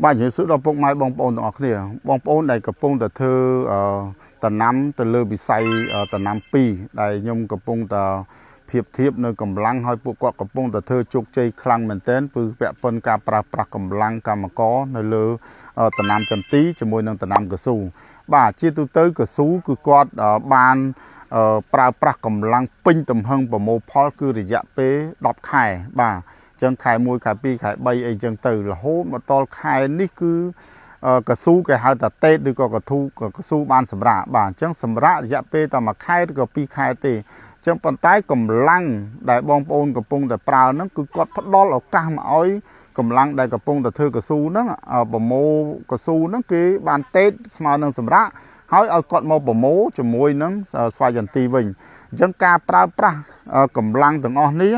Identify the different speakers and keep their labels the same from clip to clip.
Speaker 1: បាទជាសុខដល់ពុកម៉ែបងប្អូនទាំងអស់គ្នាបងប្អូនដែលកំពុងតែធ្វើតំណាំទៅលើវិស័យតំណាំ2ដែលខ្ញុំកំពុងតែភាពធៀបនៅកម្លាំងហើយពួកគាត់កំពុងតែធ្វើជោគជ័យខ្លាំងមែនទែនគឺពាក់ព័ន្ធការប្រើប្រាស់កម្លាំងកម្មករនៅលើតំណាំចន្ទីជាមួយនឹងតំណាំកស៊ូបាទជាទូទៅកស៊ូគឺគាត់បានប្រើប្រាស់កម្លាំងពេញទំហឹងប្រមូលផលគឺរយៈពេល10ខែបាទចឹងខែ1ខែ2ខែ3អីចឹងទៅរហូតមកដល់ខែនេះគឺកស៊ូគេហៅថាតេតឬក៏កស៊ូបានសម្រាប់បាទអញ្ចឹងសម្រាប់រយៈពេលតែ1ខែឬក៏2ខែទេអញ្ចឹងប៉ុន្តែកម្លាំងដែលបងប្អូនកំពុងតែប្រើហ្នឹងគឺគាត់ផ្ដល់ឱកាសមកឲ្យកម្លាំងដែលកំពុងតែធ្វើកស៊ូហ្នឹងប្រមូលកស៊ូហ្នឹងគេបានតេតស្មើនឹងសម្រាប់ហើយឲ្យគាត់មកប្រមូលជាមួយនឹងស្វ័យចន្ទីវិញអញ្ចឹងការប្រើប្រាស់កម្លាំងទាំងអស់នេះ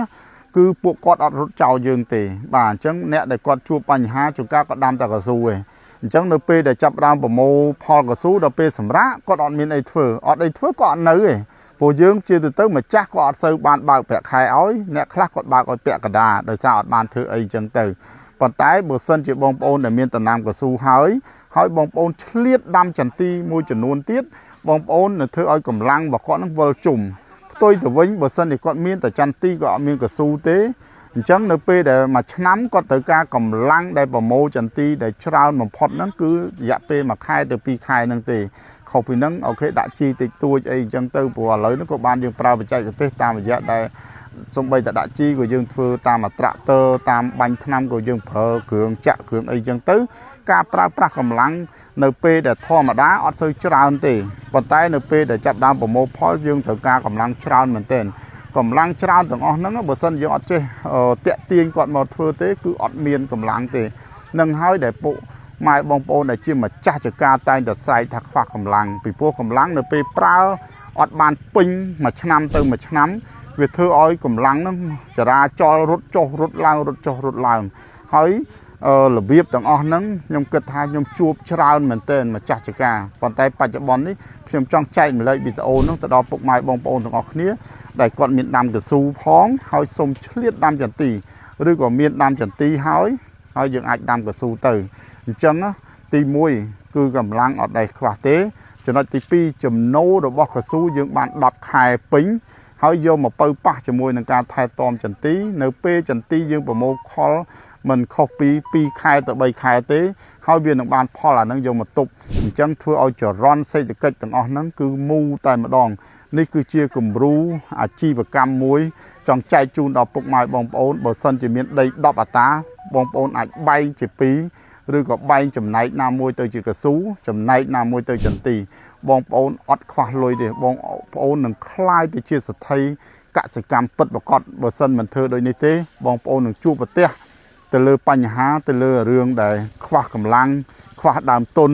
Speaker 1: គឺពួកគាត់អត់រត់ចោលយើងទេបាទអញ្ចឹងអ្នកដែលគាត់ជួបបញ្ហាជួនកាលគាត់ដាំតែកស៊ូឯងអញ្ចឹងនៅពេលដែលចាប់ដើមប្រមូលផលកស៊ូដល់ពេលសម្រាប់គាត់អត់មានអីធ្វើក៏អត់នៅទេព្រោះយើងជាទៅម្ចាស់គាត់អត់សូវបានបើកប្រាក់ខែឲ្យអ្នកខ្លះគាត់បើកឲ្យពាក់កណ្ដាលដោយសារអត់បានធ្វើអីអញ្ចឹងទៅប៉ុន្តែបើសិនជាបងប្អូនដែលមានតំណាំកស៊ូហើយបងប្អូនឆ្លៀតដាំចន្ទីមួយចំនួនទៀតបងប្អូននឹងធ្វើឲ្យកម្លាំងរបស់គាត់នឹងវិលជុំផ្ទុយទៅវិញបើសិនជាគាត់មានតែចន្ទីក៏អត់មានកស៊ូទេអញ្ចឹងនៅពេលដែលមួយឆ្នាំគាត់ត្រូវការកម្លាំងដែលប្រមូលចន្ទីដែលច្រើនបំផុតហ្នឹងគឺរយៈពេល1ខែទៅ2ខែហ្នឹងទេខុសពីហ្នឹងអូខេដាក់ជីតិចតួចអីអញ្ចឹងទៅព្រោះឥឡូវហ្នឹងក៏បានយើងប្រើបច្ចេកទេសតាមរយៈដែលសំបីតែដាក់ជីក៏យើងធ្វើតាមត្រាក់ទ័រតាមបាញ់ថ្នាំក៏យើងប្រើគ្រឿងចាក់គ្រឿងអីអញ្ចឹងទៅការប្រើប្រាស់កម្លាំងនៅពេលដែលធម្មតាអត់សូវច្រើនទេប៉ុន្តែនៅពេលដែលចាប់ដើមប្រមូលផលយើងត្រូវការកម្លាំងច្រើនមែនទែនកម្លាំងច្រើនទាំងអស់ហ្នឹងបើសិនយើងអត់ចេះតាក់ទាញគាត់មកធ្វើទេគឺអត់មានកម្លាំងទេនឹងហើយដែលពួកម៉ែបងប្អូនដែលជាម្ចាស់ចការតែងតែស្រែកថាខ្វះកម្លាំងពីព្រោះកម្លាំងនៅពេលប្រើអត់បានពេញមួយឆ្នាំទៅមួយឆ្នាំវាធ្វើឲ្យកម្លាំងហ្នឹងចរាចររត់ចុះរត់ឡើងរត់ចុះរត់ឡើងហើយរបៀបទាំងអស់ហ្នឹងខ្ញុំគិតថាខ្ញុំជួបច្រើនមែនទែនម្ចាស់ចការប៉ុន្តែបច្ចុប្បន្ននេះខ្ញុំចង់ចែកម្លែកវីដេអូហ្នឹងទៅដល់ពុកម៉ែបងប្អូនទាំងអស់គ្នាដែលគាត់មានដាំកស៊ូផងហើយសូមឆ្លៀតដាំចន្ទីឬក៏មានដាំចន្ទីហើយយើងអាចដាំកស៊ូទៅអញ្ចឹងទី1គឺកម្លាំងអត់ដែលខ្វះទេចំណុចទី2ចំណូលរបស់កស៊ូយើងបាន10ខែពេញហើយយកមកបើប៉ះជាមួយនឹងការថែទាំចន្ទីនៅពេលចន្ទីយើងប្រមូលផលមិនខុសពី2ខែទៅ3ខែទេហើយវានឹងបានផលអានឹងយកមកទប់អញ្ចឹងធ្វើឲ្យចរន្តសេដ្ឋកិច្ចទាំងអស់ហ្នឹងគឺមូលតែម្ដងនេះគឺជាគំរូអាជីវកម្មមួយចង់ចែកជូនដល់ពុកម៉ែបងប្អូនបើសិនជាមានដី10អត្រាបងប្អូនអាចបែងជា2ឬក៏បែងចំណែកណាមួយទៅជាកស៊ូចំណែកណាមួយទៅចន្ទីបងប្អូនអត់ខ្វះលុយទេបងប្អូននឹងคล้ายទៅជាសទ្ធិកសិកម្មពិតប្រាកដបើសិនមិនធ្វើដូចនេះទេបងប្អូននឹងជួបប្រទះទៅលើបញ្ហាទៅលើរឿងដែលខ្វះកម្លាំងខ្វះដើមទុន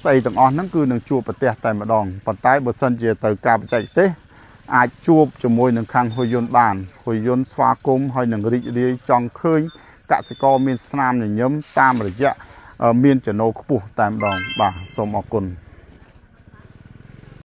Speaker 1: ស្អីទាំងអស់ហ្នឹងគឺនឹងជួបប្រទះតែម្ដងប៉ុន្តែបើសិនជាទៅការបច្ចេកទេសអាចជួបជាមួយនឹងខាងហ៊ុយយន្តបានហ៊ុយយន្តស្វាគមន៍ហើយនឹងរីករាយចង់ឃើញកសិករមានស្នាមញញឹមតាមរយៈមានចំណូលខ្ពស់តែម្ដងបាទសូមអរគុណ